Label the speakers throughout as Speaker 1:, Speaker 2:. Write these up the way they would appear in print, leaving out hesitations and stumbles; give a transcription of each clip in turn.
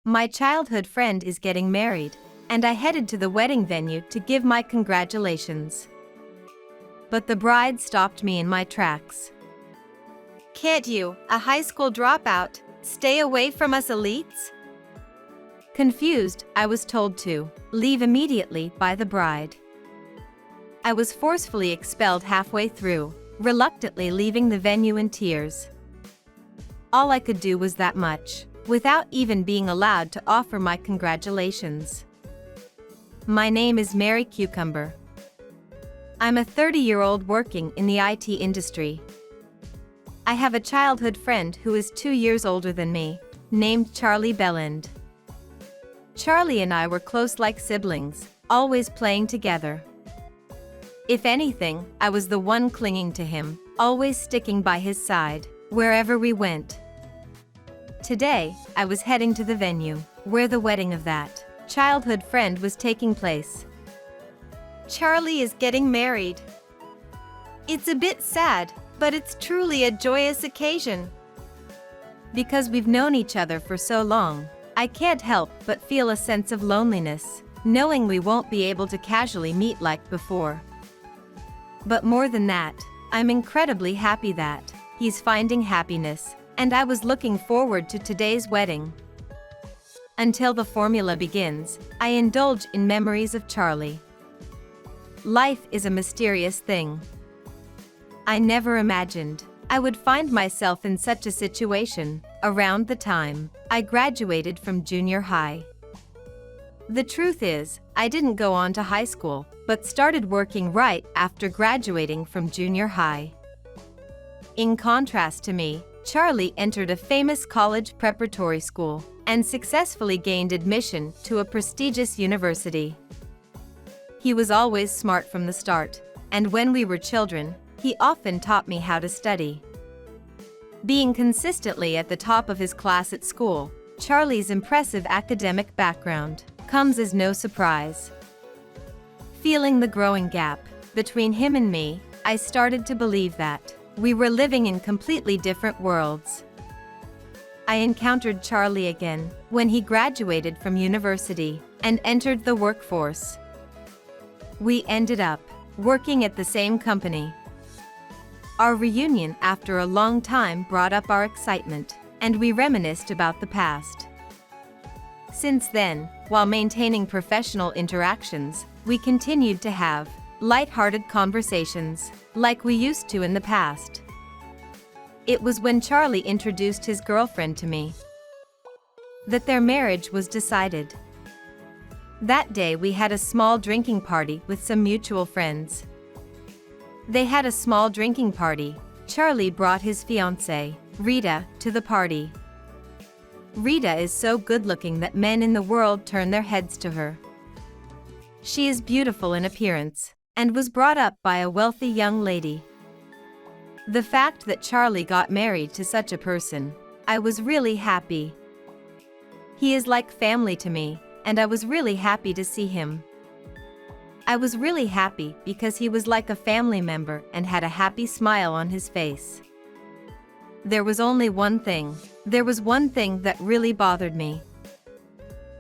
Speaker 1: My childhood friend is getting married, and I headed to the wedding venue to give my congratulations. But the bride stopped me in my tracks. "Can't you, a high school dropout, stay away from us elites?" Confused, I was told to leave immediately by the bride. I was forcefully expelled halfway through, reluctantly leaving the venue in tears. All I could do was that much, without even being allowed to offer my congratulations. My name is Mary Cucumber. I'm a 30-year-old working in the IT industry. I have a childhood friend who is 2 years older than me, named Charlie Belland. Charlie and I were close like siblings, always playing together. If anything, I was the one clinging to him, always sticking by his side, wherever we went. Today, I was heading to the venue, where the wedding of that childhood friend was taking place. Charlie is getting married. It's a bit sad, but it's truly a joyous occasion. Because we've known each other for so long, I can't help but feel a sense of loneliness, knowing we won't be able to casually meet like before. But more than that, I'm incredibly happy that he's finding happiness, and I was looking forward to today's wedding. Until the formula begins, I indulge in memories of Charlie. Life is a mysterious thing. I never imagined I would find myself in such a situation around the time I graduated from junior high. The truth is, I didn't go on to high school, but started working right after graduating from junior high. In contrast to me, Charlie entered a famous college preparatory school and successfully gained admission to a prestigious university. He was always smart from the start, and when we were children, he often taught me how to study. Being consistently at the top of his class at school, Charlie's impressive academic background comes as no surprise. Feeling the growing gap between him and me, I started to believe that we were living in completely different worlds. I encountered Charlie again when he graduated from university and entered the workforce. We ended up working at the same company. Our reunion after a long time brought up our excitement, and we reminisced about the past. Since then, while maintaining professional interactions, we continued to have light-hearted conversations, like we used to in the past. It was when Charlie introduced his girlfriend to me that their marriage was decided. That day we had a small drinking party with some mutual friends. They had a small drinking party. Charlie brought his fiancée, Rita, to the party. Rita is so good-looking that men in the world turn their heads to her. She is beautiful in appearance, and was brought up by a wealthy young lady. The fact that Charlie got married to such a person, I was really happy. He is like family to me, and I was really happy to see him. I was really happy because he was like a family member and had a happy smile on his face. There was one thing that really bothered me.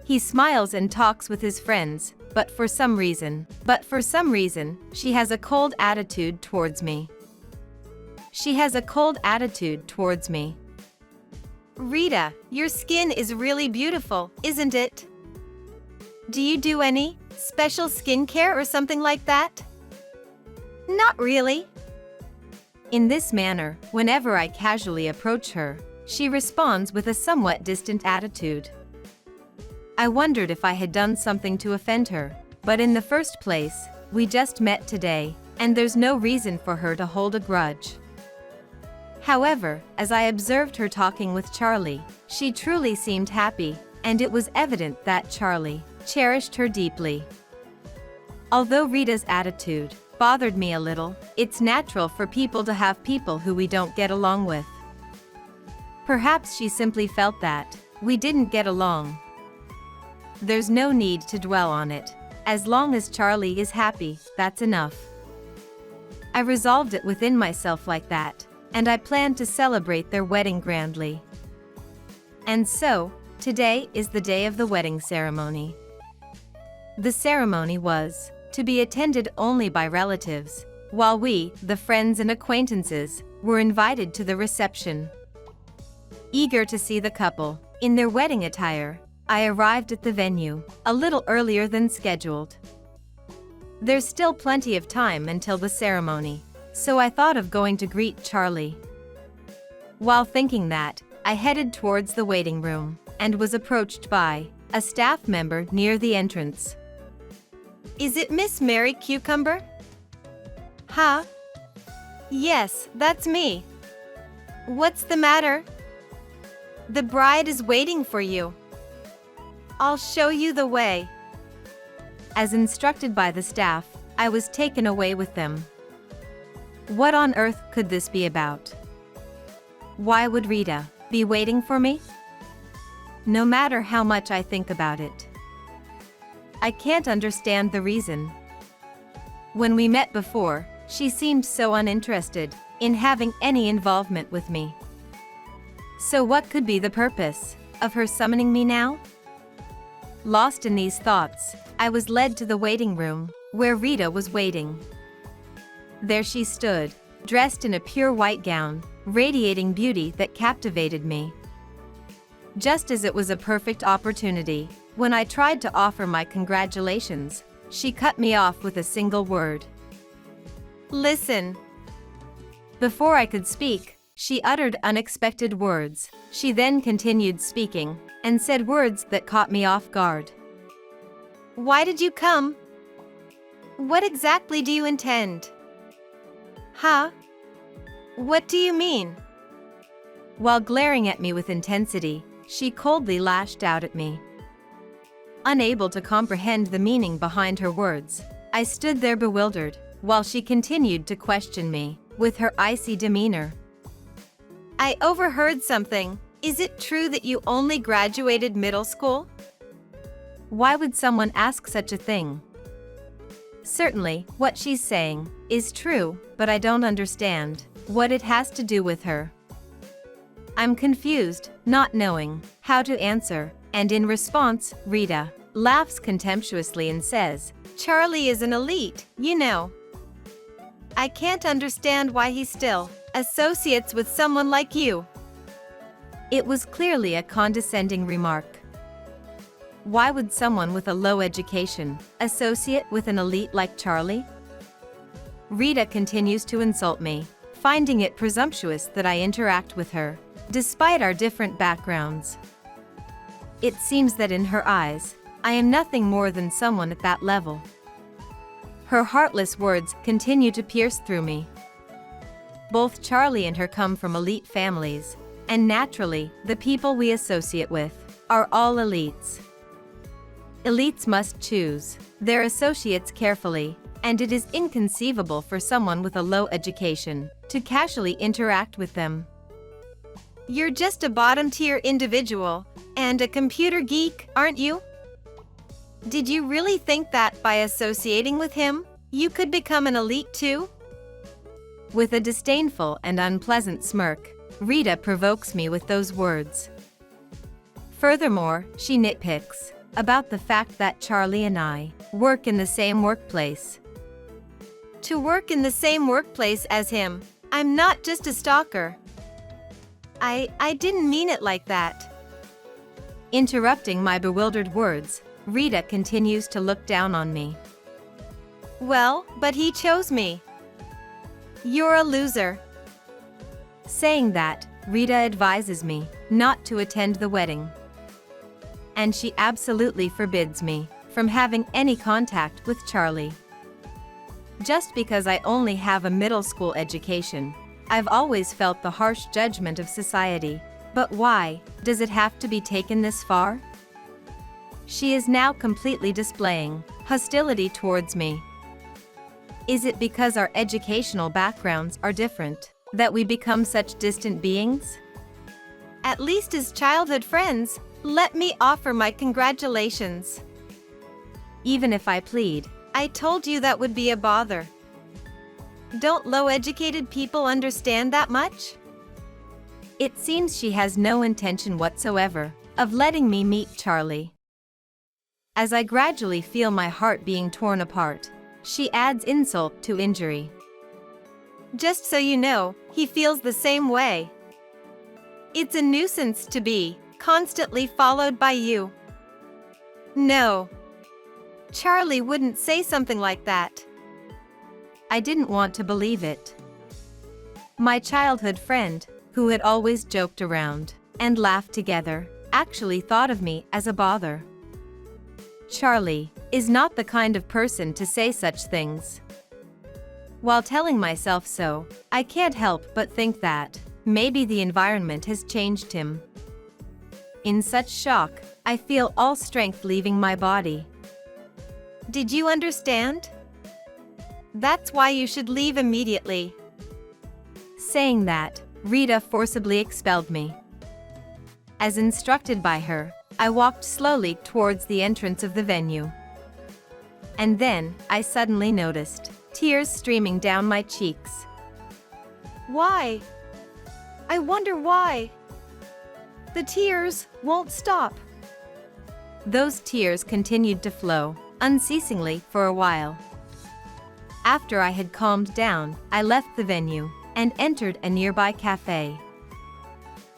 Speaker 1: He smiles and talks with his friends, but for some reason, she has a cold attitude towards me. Rita, your skin is really beautiful, isn't it? Do you do any special skincare or something like that? Not really. In this manner, whenever I casually approach her, she responds with a somewhat distant attitude. I wondered if I had done something to offend her, but in the first place, we just met today, and there's no reason for her to hold a grudge. However, as I observed her talking with Charlie, she truly seemed happy, and it was evident that Charlie cherished her deeply. Although Rita's attitude bothered me a little, it's natural for people to have people who we don't get along with. Perhaps she simply felt that we didn't get along. There's no need to dwell on it. As long as Charlie is happy, that's enough. I resolved it within myself like that, and I planned to celebrate their wedding grandly. And so, Today is the day of the wedding ceremony. The ceremony was to be attended only by relatives, while we, the friends and acquaintances, were invited to the reception. Eager to see the couple in their wedding attire, I arrived at the venue a little earlier than scheduled. There's still plenty of time until the ceremony, so I thought of going to greet Charlie. While thinking that, I headed towards the waiting room and was approached by a staff member near the entrance. "Is it Miss Mary Cucumber?" "Huh? Yes, that's me. What's the matter?" "The bride is waiting for you. I'll show you the way." As instructed by the staff, I was taken away with them. What on earth could this be about? Why would Rita be waiting for me? No matter how much I think about it, I can't understand the reason. When we met before, she seemed so uninterested in having any involvement with me. So what could be the purpose of her summoning me now? Lost in these thoughts, I was led to the waiting room, where Rita was waiting. There she stood, dressed in a pure white gown, radiating beauty that captivated me. Just as it was a perfect opportunity, when I tried to offer my congratulations, she cut me off with a single word. "Listen." Before I could speak, she uttered unexpected words. She then continued speaking, and said words that caught me off guard. "Why did you come? What exactly do you intend? Huh? What do you mean?" While glaring at me with intensity, she coldly lashed out at me. Unable to comprehend the meaning behind her words, I stood there bewildered, while she continued to question me with her icy demeanor. "I overheard something. Is it true that you only graduated middle school?" Why would someone ask such a thing? Certainly, what she's saying is true, but I don't understand what it has to do with her. I'm confused, not knowing how to answer, and in response, Rita laughs contemptuously and says, "Charlie is an elite, you know. I can't understand why he still associates with someone like you." It was clearly a condescending remark. Why would someone with a low education associate with an elite like Charlie? Rita continues to insult me, finding it presumptuous that I interact with her, despite our different backgrounds. It seems that in her eyes, I am nothing more than someone at that level. Her heartless words continue to pierce through me. Both Charlie and her come from elite families, and naturally, the people we associate with are all elites. Elites must choose their associates carefully, and it is inconceivable for someone with a low education to casually interact with them. "You're just a bottom-tier individual and a computer geek, aren't you? Did you really think that by associating with him, you could become an elite too?" With a disdainful and unpleasant smirk, Rita provokes me with those words. Furthermore, she nitpicks about the fact that Charlie and I work in the same workplace. To work in the same workplace as him, I'm not just a stalker. I didn't mean it like that. Interrupting my bewildered words, Rita continues to look down on me. "Well, but he chose me. You're a loser." Saying that, Rita advises me not to attend the wedding. And she absolutely forbids me from having any contact with Charlie. Just because I only have a middle school education, I've always felt the harsh judgment of society. But why does it have to be taken this far? She is now completely displaying hostility towards me. Is it because our educational backgrounds are different that we become such distant beings? At least as childhood friends, let me offer my congratulations. Even if I plead, I told you that would be a bother. Don't low-educated people understand that much? It seems she has no intention whatsoever of letting me meet Charlie. As I gradually feel my heart being torn apart, she adds insult to injury. Just so you know, he feels the same way. It's a nuisance to be constantly followed by you. No. Charlie wouldn't say something like that. I didn't want to believe it. My childhood friend, who had always joked around and laughed together, actually thought of me as a bother. Charlie is not the kind of person to say such things. While telling myself so, I can't help but think that maybe the environment has changed him. In such shock, I feel all strength leaving my body. Did you understand? That's why you should leave immediately. Saying that, Rita forcibly expelled me. As instructed by her, I walked slowly towards the entrance of the venue. And then, I suddenly noticed tears streaming down my cheeks. Why? I wonder why. The tears won't stop. Those tears continued to flow, unceasingly for a while. After I had calmed down, I left the venue and entered a nearby cafe.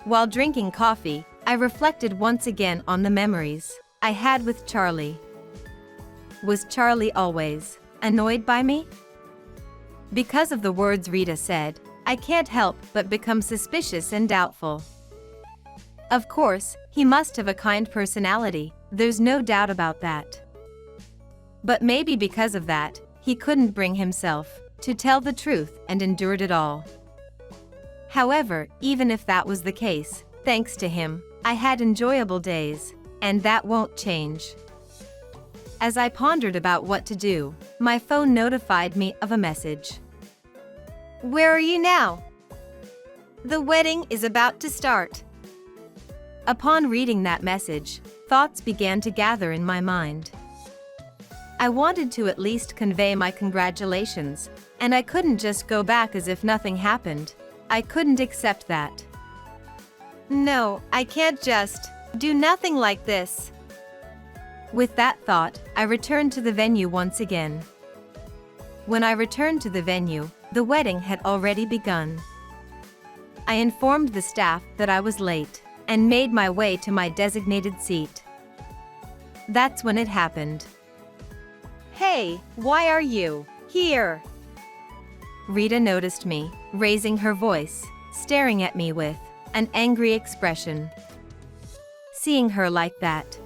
Speaker 1: While drinking coffee, I reflected once again on the memories I had with Charlie. Was Charlie always annoyed by me? Because of the words Rita said, I can't help but become suspicious and doubtful. Of course, he must have a kind personality, there's no doubt about that. But maybe because of that, he couldn't bring himself to tell the truth and endured it all. However, even if that was the case, thanks to him, I had enjoyable days, and that won't change. As I pondered about what to do, my phone notified me of a message. Where are you now? The wedding is about to start. Upon reading that message, thoughts began to gather in my mind. I wanted to at least convey my congratulations, and I couldn't just go back as if nothing happened. I couldn't accept that. No, I can't just do nothing like this. With that thought, I returned to the venue once again. When I returned to the venue, the wedding had already begun. I informed the staff that I was late and made my way to my designated seat. That's when it happened. Hey, why are you here? Rita noticed me, raising her voice, staring at me with an angry expression. Seeing her like that,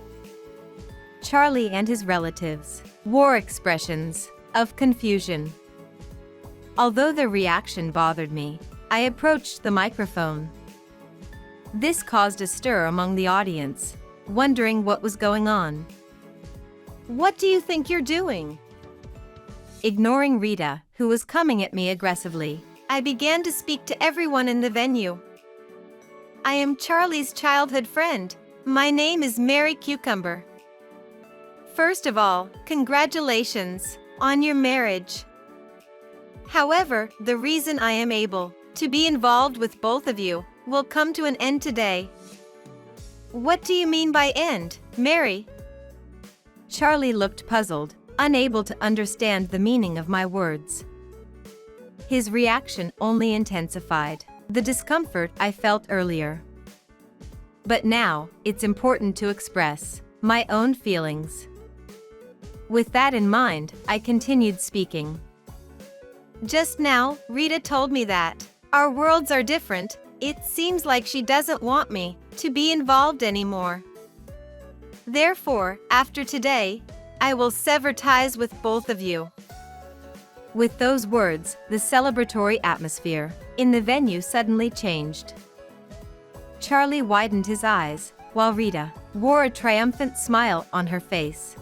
Speaker 1: Charlie and his relatives wore expressions of confusion. Although their reaction bothered me, I approached the microphone. This caused a stir among the audience, wondering what was going on. What do you think you're doing? Ignoring Rita, who was coming at me aggressively, I began to speak to everyone in the venue. I am Charlie's childhood friend. My name is Mary Cucumber. First of all, congratulations on your marriage. However, the reason I am able to be involved with both of you will come to an end today. What do you mean by end, Mary? Charlie looked puzzled, unable to understand the meaning of my words. His reaction only intensified the discomfort I felt earlier. But now, it's important to express my own feelings. With that in mind, I continued speaking. Just now, Rita told me that our worlds are different. It seems like she doesn't want me to be involved anymore. Therefore, after today, I will sever ties with both of you. With those words, the celebratory atmosphere in the venue suddenly changed. Charlie widened his eyes, while Rita wore a triumphant smile on her face.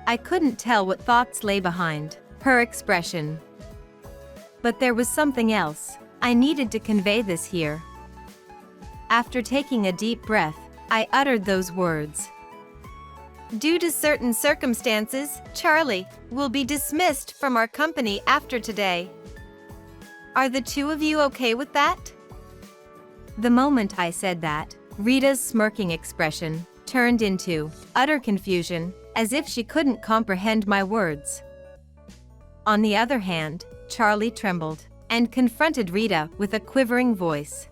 Speaker 1: I couldn't tell what thoughts lay behind her expression. But there was something else. I needed to convey this here. After taking a deep breath, I uttered those words. Due to certain circumstances, Charlie will be dismissed from our company after today. Are the two of you okay with that? The moment I said that, Rita's smirking expression turned into utter confusion, as if she couldn't comprehend my words. On the other hand, Charlie trembled and confronted Rita with a quivering voice.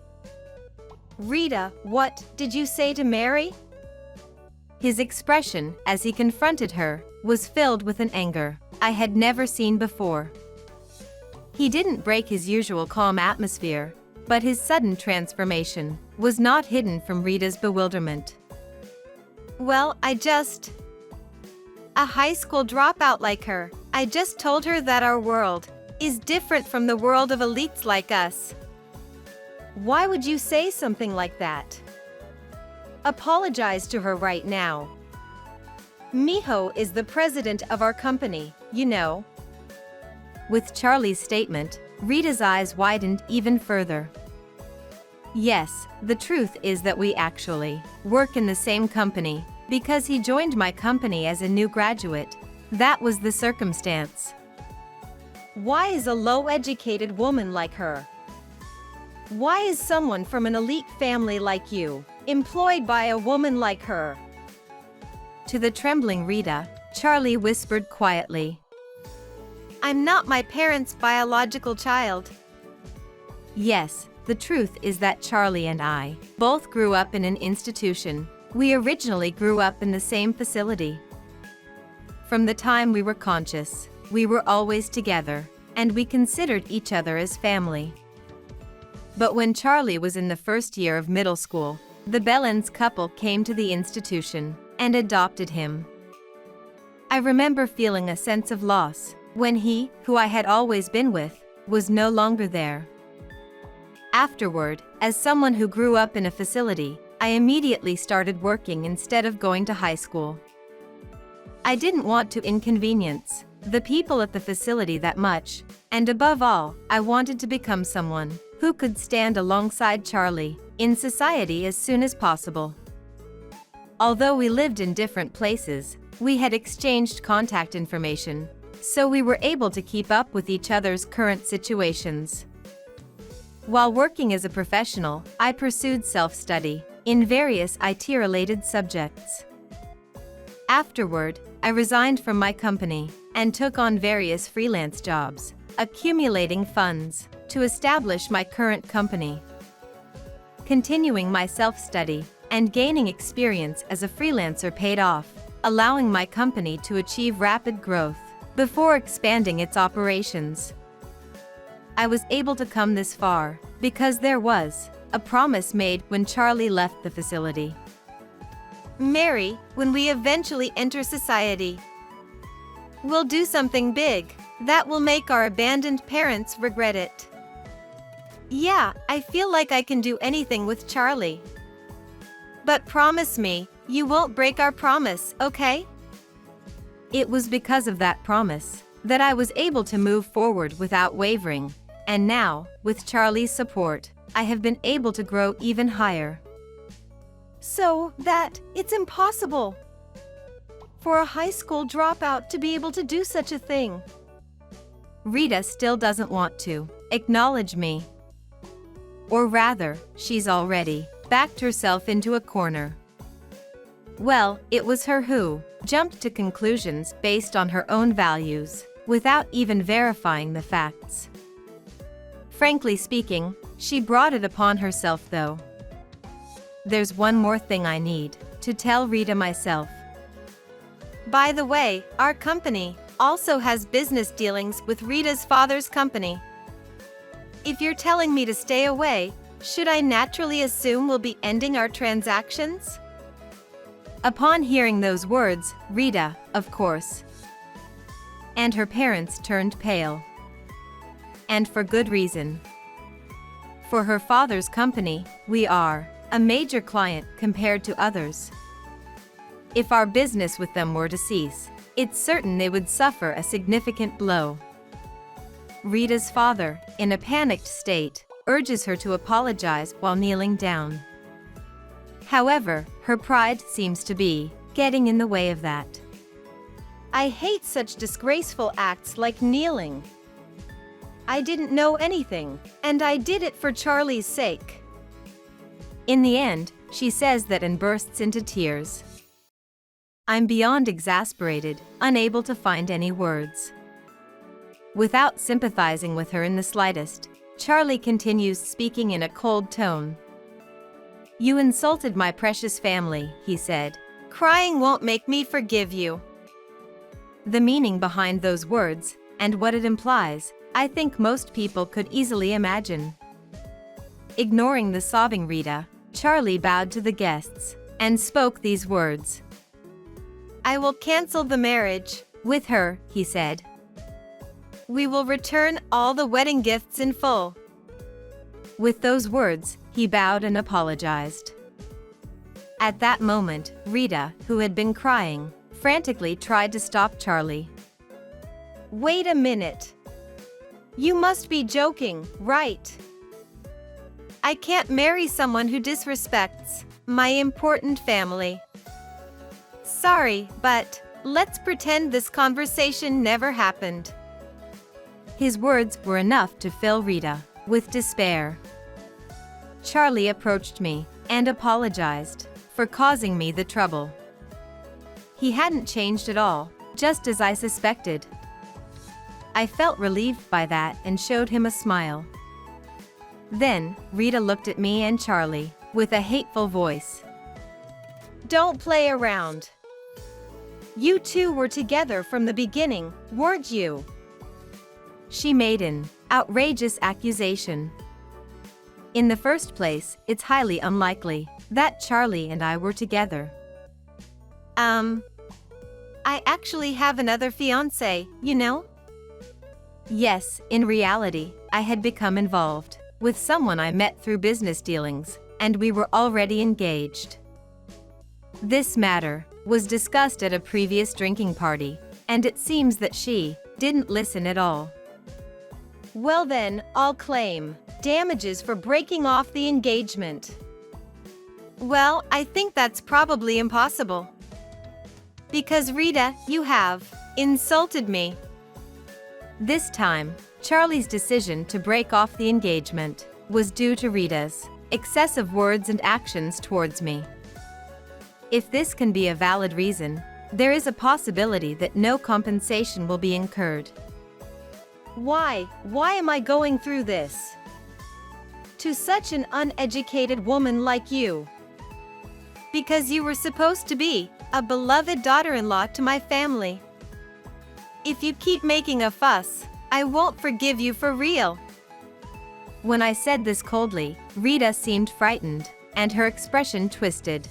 Speaker 1: "Rita, what did you say to Mary?" His expression, as he confronted her, was filled with an anger I had never seen before. He didn't break his usual calm atmosphere, but his sudden transformation was not hidden from Rita's bewilderment. "Well, a high school dropout like her. I just told her that our world is different from the world of elites like us." "Why would you say something like that? Apologize to her right now. Miho is the president of our company, you know." With Charlie's statement, Rita's eyes widened even further. "Yes, the truth is that we actually work in the same company, because he joined my company as a new graduate. That was the circumstance." "Why is a low-educated woman like her? Why is someone from an elite family like you employed by a woman like her?" To the trembling Rita, Charlie whispered quietly, "I'm not my parents' biological child." Yes, the truth is that Charlie and I both grew up in an institution. We originally grew up in the same facility. From the time we were conscious, we were always together, and we considered each other as family. But when Charlie was in the first year of middle school, the Bellens couple came to the institution and adopted him. I remember feeling a sense of loss when he, who I had always been with, was no longer there. Afterward, as someone who grew up in a facility, I immediately started working instead of going to high school. I didn't want to inconvenience the people at the facility that much, and above all, I wanted to become someone who could stand alongside Charlie in society as soon as possible. Although we lived in different places, we had exchanged contact information, so we were able to keep up with each other's current situations. While working as a professional, I pursued self-study in various IT-related subjects. Afterward, I resigned from my company and took on various freelance jobs, accumulating funds to establish my current company. Continuing my self-study and gaining experience as a freelancer paid off, allowing my company to achieve rapid growth before expanding its operations. I was able to come this far because there was a promise made when Charlie left the facility. "Mary, when we eventually enter society, we'll do something big that will make our abandoned parents regret it." "Yeah, I feel like I can do anything with Charlie. But promise me, you won't break our promise, okay?" It was because of that promise that I was able to move forward without wavering, and now, with Charlie's support, I have been able to grow even higher. "So that it's impossible for a high school dropout to be able to do such a thing." Rita still doesn't want to acknowledge me. Or rather, she's already backed herself into a corner. Well, it was her who jumped to conclusions based on her own values, without even verifying the facts. Frankly speaking, she brought it upon herself though. There's one more thing I need to tell Rita myself. By the way, our company also has business dealings with Rita's father's company. If you're telling me to stay away, should I naturally assume we'll be ending our transactions? Upon hearing those words, Rita, of course, and her parents turned pale. And for good reason. For her father's company, we are a major client compared to others. If our business with them were to cease, it's certain they would suffer a significant blow. Rita's father, in a panicked state, urges her to apologize while kneeling down. However, her pride seems to be getting in the way of that. I hate such disgraceful acts like kneeling. I didn't know anything, and I did it for Charlie's sake. In the end, she says that and bursts into tears. I'm beyond exasperated, unable to find any words. Without sympathizing with her in the slightest, Charlie continues speaking in a cold tone. You insulted my precious family, he said. Crying won't make me forgive you. The meaning behind those words, and what it implies, I think most people could easily imagine. Ignoring the sobbing Rita, Charlie bowed to the guests, and spoke these words. I will cancel the marriage with her, he said. We will return all the wedding gifts in full. With those words, he bowed and apologized. At that moment, Rita, who had been crying, frantically tried to stop Charlie. Wait a minute. You must be joking, right? I can't marry someone who disrespects my important family. Sorry, but let's pretend this conversation never happened. His words were enough to fill Rita with despair. Charlie approached me and apologized for causing me the trouble. He hadn't changed at all, just as I suspected. I felt relieved by that and showed him a smile. Then, Rita looked at me and Charlie with a hateful voice. Don't play around. You two were together from the beginning, weren't you? She made an outrageous accusation. In the first place, it's highly unlikely that Charlie and I were together. I actually have another fiancé, you know? Yes, in reality, I had become involved with someone I met through business dealings, and we were already engaged. This matter was discussed at a previous drinking party, and it seems that she didn't listen at all. Well then, I'll claim damages for breaking off the engagement. Well, I think that's probably impossible. Because Rita, you have insulted me. This time, Charlie's decision to break off the engagement was due to Rita's excessive words and actions towards me. If this can be a valid reason, there is a possibility that no compensation will be incurred. Why am I going through this? To such an uneducated woman like you. Because you were supposed to be a beloved daughter-in-law to my family. If you keep making a fuss, I won't forgive you for real. When I said this coldly, Rita seemed frightened, and her expression twisted.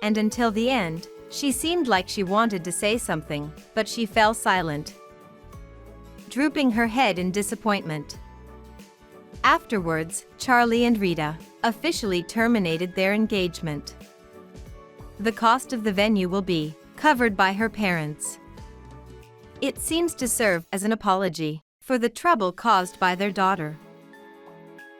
Speaker 1: And until the end, she seemed like she wanted to say something, but she fell silent, drooping her head in disappointment. Afterwards, Charlie and Rita officially terminated their engagement. The cost of the venue will be covered by her parents. It seems to serve as an apology for the trouble caused by their daughter.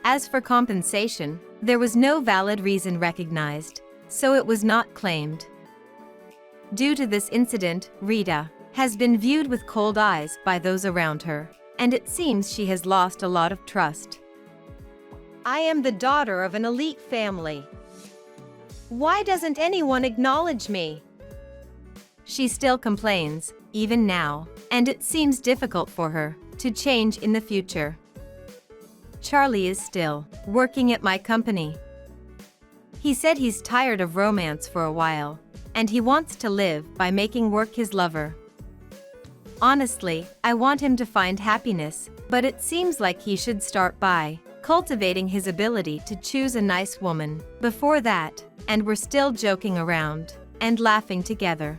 Speaker 1: As for compensation, there was no valid reason recognized, so it was not claimed. Due to this incident, Rita has been viewed with cold eyes by those around her, and it seems she has lost a lot of trust. I am the daughter of an elite family. Why doesn't anyone acknowledge me? She still complains, even now, and it seems difficult for her to change in the future. Charlie is still working at my company. He said he's tired of romance for a while, and he wants to live by making work his lover. Honestly, I want him to find happiness, but it seems like he should start by cultivating his ability to choose a nice woman before that, and we're still joking around and laughing together.